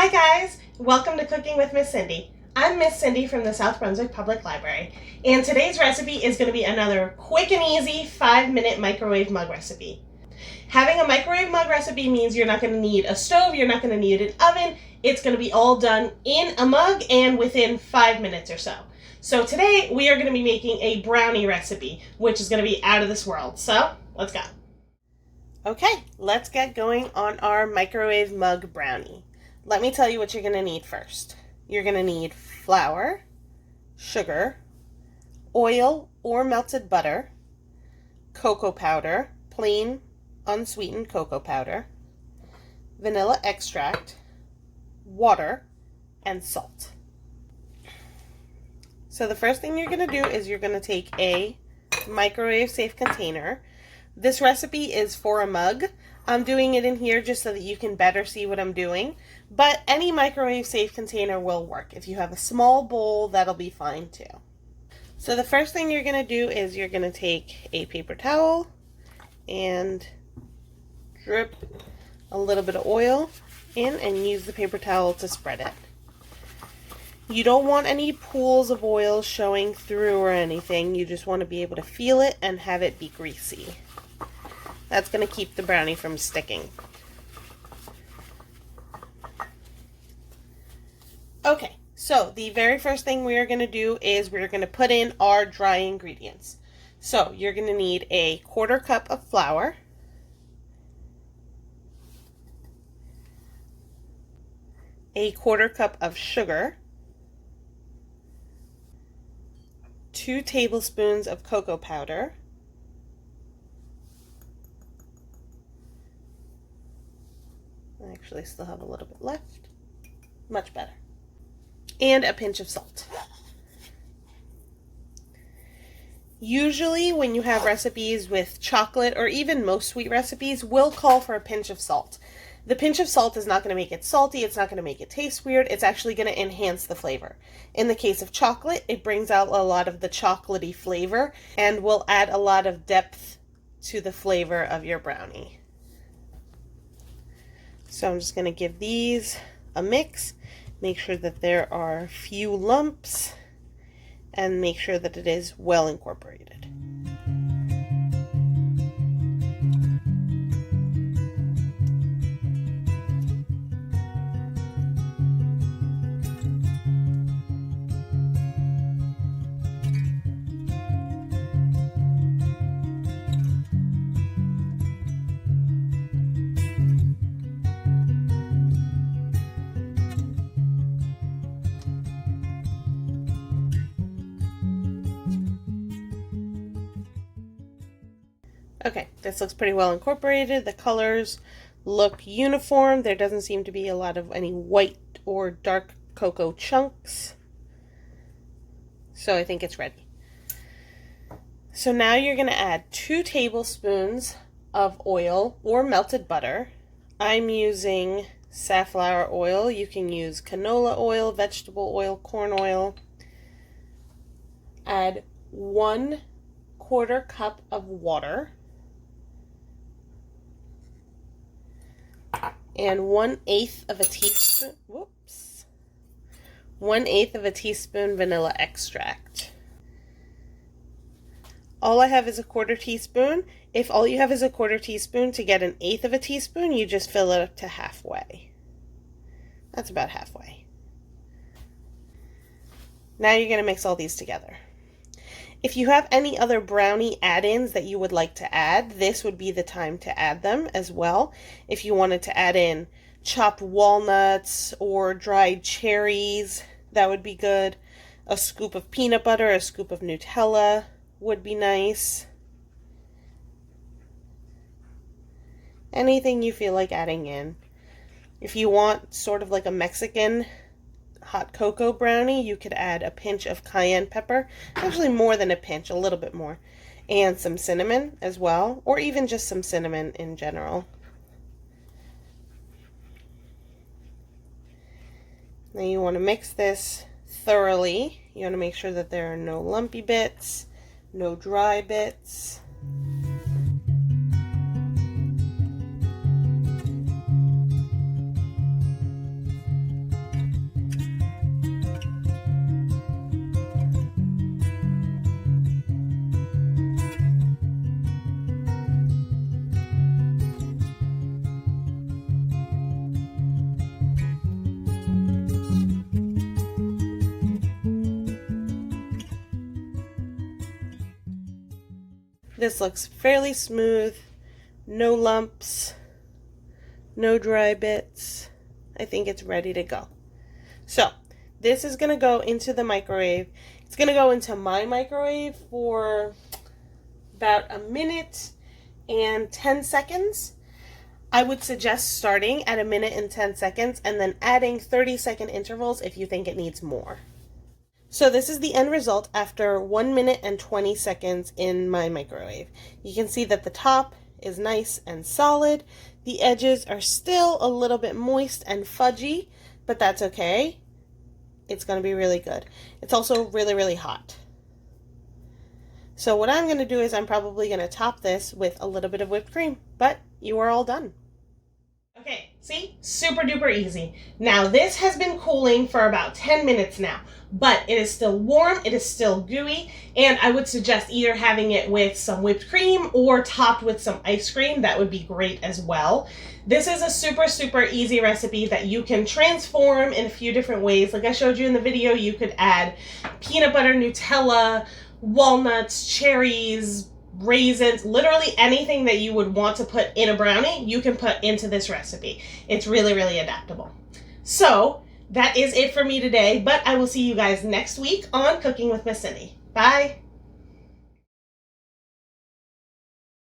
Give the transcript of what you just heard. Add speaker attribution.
Speaker 1: Hi guys! Welcome to Cooking with Miss Cindy. I'm Miss Cindy from the South Brunswick Public Library, and today's recipe is going to be another quick and easy 5-minute microwave mug recipe. Having a microwave mug recipe means you're not going to need a stove, you're not going to need an oven. It's going to be all done in a mug and within 5 minutes or so. So today we are going to be making a brownie recipe, which is going to be out of this world. So let's go. Okay, let's get going on our microwave mug brownie. Let me tell you what you're going to need first. You're going to need flour, sugar, oil or melted butter, cocoa powder, plain unsweetened cocoa powder, vanilla extract, water, and salt. So the first thing you're going to do is you're going to take a microwave safe container. This recipe is for a mug. I'm doing it in here just so that you can better see what I'm doing, but any microwave safe container will work. If you have a small bowl, that'll be fine too. So the first thing you're going to do is you're going to take a paper towel and drip a little bit of oil in and use the paper towel to spread it. You don't want any pools of oil showing through or anything. You just want to be able to feel it and have it be greasy. That's going to keep the brownie from sticking. Okay, so the very first thing we are going to do is we're going to put in our dry ingredients. So you're going to need a 1/4 cup of flour, a 1/4 cup of sugar, 2 tablespoons of cocoa powder, I actually still have a little bit left. Much better. And a pinch of salt. Usually when you have recipes with chocolate or even most sweet recipes will call for a pinch of salt. The pinch of salt is not going to make it salty, it's not going to make it taste weird, it's actually going to enhance the flavor. In the case of chocolate, it brings out a lot of the chocolatey flavor and will add a lot of depth to the flavor of your brownie. So I'm just going to give these a mix, make sure that there are few lumps, and make sure that it is well incorporated. Okay, this looks pretty well incorporated. The colors look uniform. There doesn't seem to be a lot of any white or dark cocoa chunks. So I think it's ready. So now you're going to add 2 tablespoons of oil or melted butter. I'm using safflower oil. You can use canola oil, vegetable oil, corn oil. Add 1/4 cup of water. And 1/8 of a teaspoon, 1/8 of a teaspoon vanilla extract. All I have is a 1/4 teaspoon. If all you have is a 1/4 teaspoon, to get 1/8 of a teaspoon, you just fill it up to halfway. That's about halfway. Now you're going to mix all these together. If you have any other brownie add-ins that you would like to add, this would be the time to add them as well. If you wanted to add in chopped walnuts or dried cherries, that would be good. A scoop of peanut butter, a scoop of Nutella would be nice. Anything you feel like adding in. If you want sort of like a Mexican hot cocoa brownie, you could add a pinch of cayenne pepper, actually more than a pinch, a little bit more, and some cinnamon as well, or even just some cinnamon in general. Now you want to mix this thoroughly. You want to make sure that there are no lumpy bits, no dry bits. This looks fairly smooth, no lumps, no dry bits. I think it's ready to go. So this is going to go into the microwave. It's going to go into my microwave for about 1:10 I would suggest starting at 1:10 and then adding 30-second intervals if you think it needs more. So this is the end result after 1:20 in my microwave. You can see that the top is nice and solid. The edges are still a little bit moist and fudgy, but that's okay. It's going to be really good. It's also really, really hot. So what I'm going to do is I'm probably going to top this with a little bit of whipped cream, but you are all done. Okay, see? Super duper easy. Now this has been cooling for about 10 minutes now, but it is still warm, it is still gooey, and I would suggest either having it with some whipped cream or topped with some ice cream. That would be great as well. This is a super, super easy recipe that you can transform in a few different ways. Like I showed you in the video, you could add peanut butter, Nutella, walnuts, cherries, raisins, literally anything that you would want to put in a brownie, you can put into this recipe. It's really, really adaptable. So that is it for me today, but I will see you guys next week on Cooking with Miss Cindy. Bye!